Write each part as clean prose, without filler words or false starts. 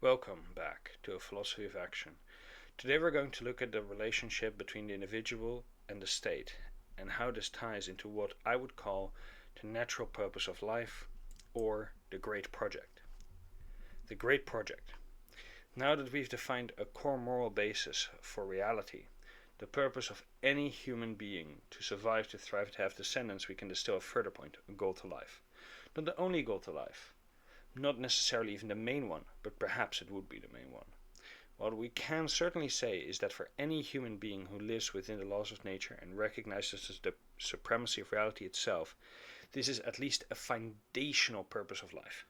Welcome back to A Philosophy of Action. Today we're going to look at the relationship between the individual and the state and how this ties into what I would call the natural purpose of life or the Great Project. The Great Project. Now that we've defined a core moral basis for reality, the purpose of any human being to survive, to thrive, to have descendants, we can distill a further point, a goal to life. Not the only goal to life. Not necessarily even the main one, but perhaps it would be the main one. What we can certainly say is that for any human being who lives within the laws of nature and recognizes the supremacy of reality itself, this is at least a foundational purpose of life.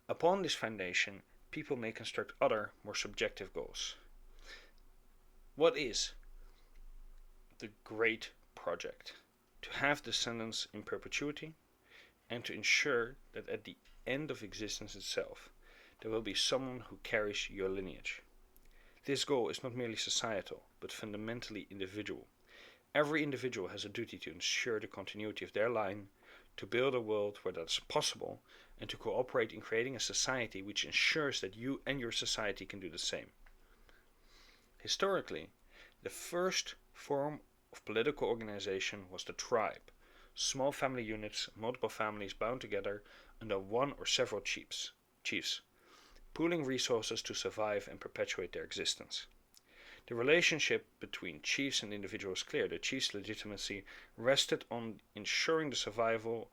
Upon this foundation, people may construct other, more subjective goals. What is the Great Project? To have descendants in perpetuity and to ensure that at the end of existence itself, there will be someone who carries your lineage. This goal is not merely societal, but fundamentally individual. Every individual has a duty to ensure the continuity of their line, to build a world where that's possible, and to cooperate in creating a society which ensures that you and your society can do the same. Historically, the first form of political organization was the tribe. Small family units, multiple families bound together under one or several chiefs, pooling resources to survive and perpetuate their existence. The relationship between chiefs and individuals is clear. The chief's legitimacy rested on ensuring the survival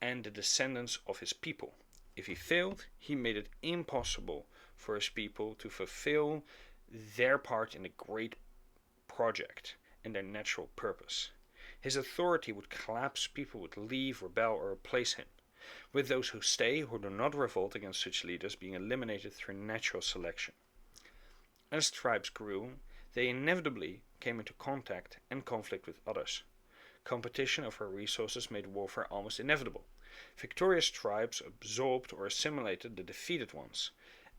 and the descendants of his people. If he failed, he made it impossible for his people to fulfill their part in the great project and their natural purpose. His authority would collapse, people would leave, rebel, or replace him, with those who stay, who do not revolt against such leaders, being eliminated through natural selection. As tribes grew, they inevitably came into contact and conflict with others. Competition over resources made warfare almost inevitable. Victorious tribes absorbed or assimilated the defeated ones,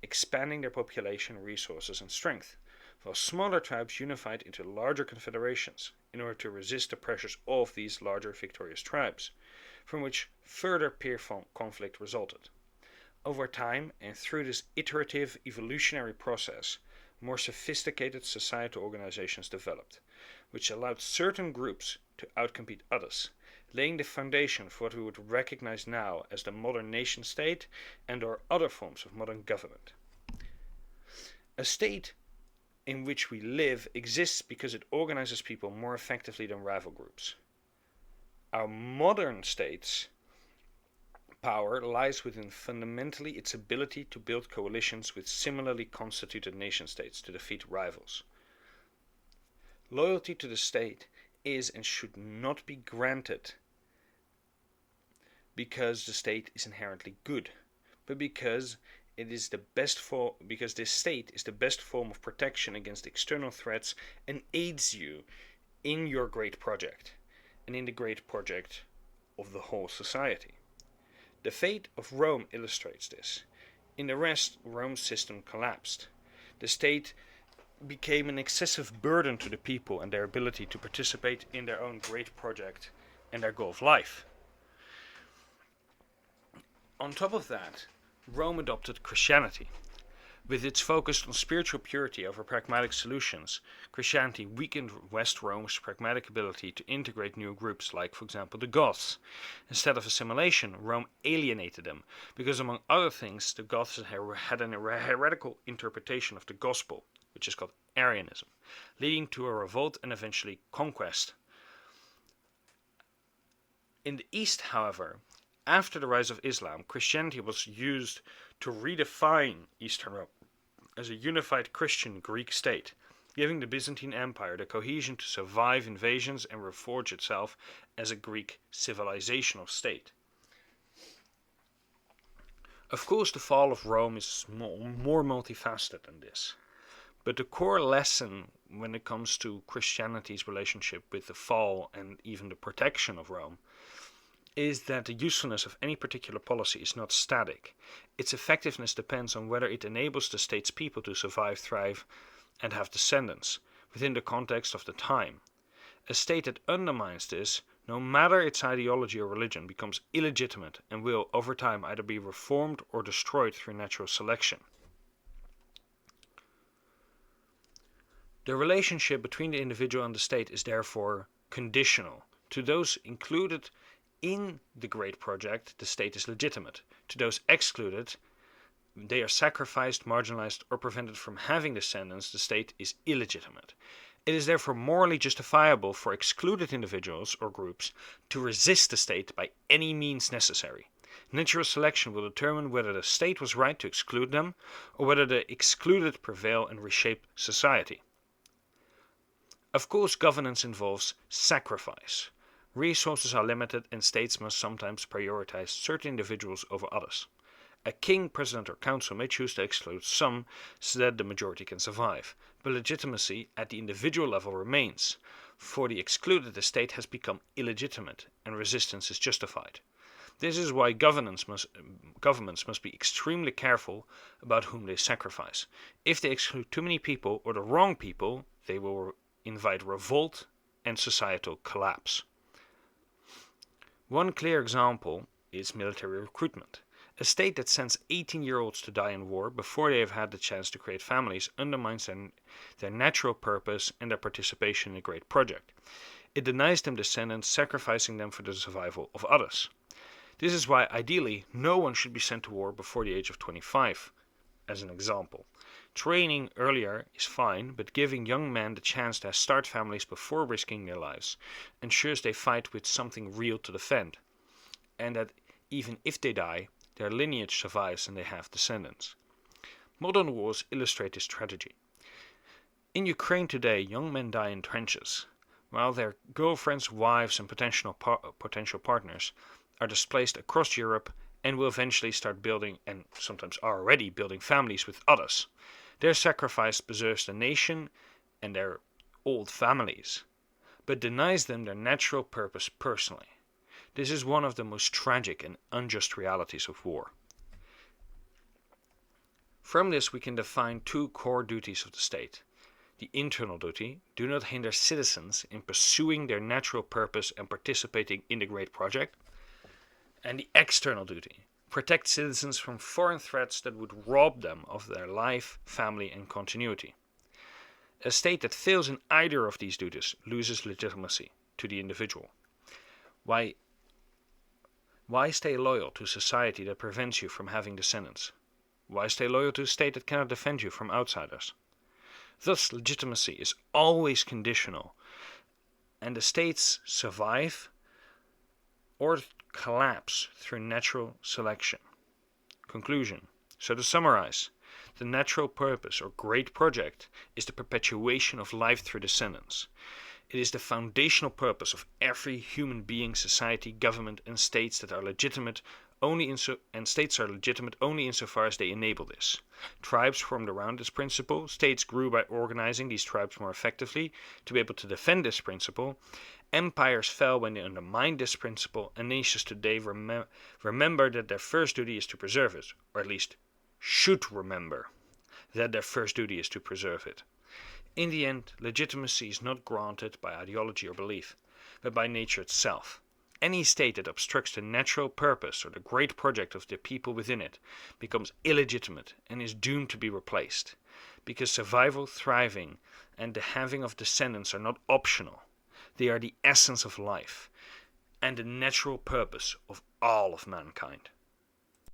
expanding their population, resources, and strength, while smaller tribes unified into larger confederations in order to resist the pressures of these larger victorious tribes, from which further peer conflict resulted. Over time, and through this iterative evolutionary process, more sophisticated societal organizations developed, which allowed certain groups to outcompete others, laying the foundation for what we would recognize now as the modern nation state and or other forms of modern government. A state in which we live exists because it organizes people more effectively than rival groups. Our modern state's power lies within fundamentally its ability to build coalitions with similarly constituted nation states to defeat rivals. Loyalty to the state is and should not be granted because the state is inherently good, but because this state is the best form of protection against external threats and aids you in your great project and in the great project of the whole society. The fate of Rome illustrates this. In the rest, Rome's system collapsed. The state became an excessive burden to the people and their ability to participate in their own great project and their goal of life. On top of that, Rome adopted Christianity. With its focus on spiritual purity over pragmatic solutions, Christianity weakened West Rome's pragmatic ability to integrate new groups like, for example, the Goths. Instead of assimilation, Rome alienated them, because among other things, the Goths had an heretical interpretation of the gospel, which is called Arianism, leading to a revolt and eventually conquest. In the East, however, after the rise of Islam, Christianity was used to redefine Eastern Rome as a unified Christian Greek state, giving the Byzantine Empire the cohesion to survive invasions and reforge itself as a Greek civilizational state. Of course, the fall of Rome is more multifaceted than this, but the core lesson when it comes to Christianity's relationship with the fall and even the protection of Rome is that the usefulness of any particular policy is not static. Its effectiveness depends on whether it enables the state's people to survive, thrive, and have descendants within the context of the time. A state that undermines this, no matter its ideology or religion, becomes illegitimate and will, over time, either be reformed or destroyed through natural selection. The relationship between the individual and the state is therefore conditional. To those included in the great project, the state is legitimate. To those excluded, they are sacrificed, marginalized, or prevented from having descendants, the state is illegitimate. It is therefore morally justifiable for excluded individuals or groups to resist the state by any means necessary. Natural selection will determine whether the state was right to exclude them, or whether the excluded prevail and reshape society. Of course, governance involves sacrifice. Resources are limited and states must sometimes prioritize certain individuals over others. A king, president, or council may choose to exclude some so that the majority can survive, but legitimacy at the individual level remains. For the excluded, the state has become illegitimate and resistance is justified. This is why governments must be extremely careful about whom they sacrifice. If they exclude too many people or the wrong people, they will invite revolt and societal collapse. One clear example is military recruitment. A state that sends 18-year-olds to die in war before they have had the chance to create families undermines their natural purpose and their participation in a great project. It denies them descendants, sacrificing them for the survival of others. This is why, ideally, no one should be sent to war before the age of 25, as an example. Training earlier is fine, but giving young men the chance to start families before risking their lives ensures they fight with something real to defend, and that even if they die, their lineage survives and they have descendants. Modern wars illustrate this tragedy. In Ukraine today, young men die in trenches, while their girlfriends, wives, and potential partners are displaced across Europe and will eventually start building, and sometimes are already building, families with others. Their sacrifice preserves the nation and their old families, but denies them their natural purpose personally. This is one of the most tragic and unjust realities of war. From this we can define two core duties of the state. The internal duty, do not hinder citizens in pursuing their natural purpose and participating in the great project. And the external duty, protect citizens from foreign threats that would rob them of their life, family, and continuity. A state that fails in either of these duties loses legitimacy to the individual. Why stay loyal to a society that prevents you from having descendants? Why stay loyal to a state that cannot defend you from outsiders? Thus, legitimacy is always conditional, and the states survive or collapse through natural selection. Conclusion. So to summarize, the natural purpose or great project is the perpetuation of life through descendants. It is the foundational purpose of every human being, society, government, and states that are legitimate only insofar as they enable this. Tribes formed around this principle. States grew by organizing these tribes more effectively to be able to defend this principle. Empires fell when they undermined this principle, and nations today remember that their first duty is to preserve it, or at least should remember that their first duty is to preserve it. In the end, legitimacy is not granted by ideology or belief, but by nature itself. Any state that obstructs the natural purpose or the great project of the people within it becomes illegitimate and is doomed to be replaced, because survival, thriving, and the having of descendants are not optional. They are the essence of life and the natural purpose of all of mankind.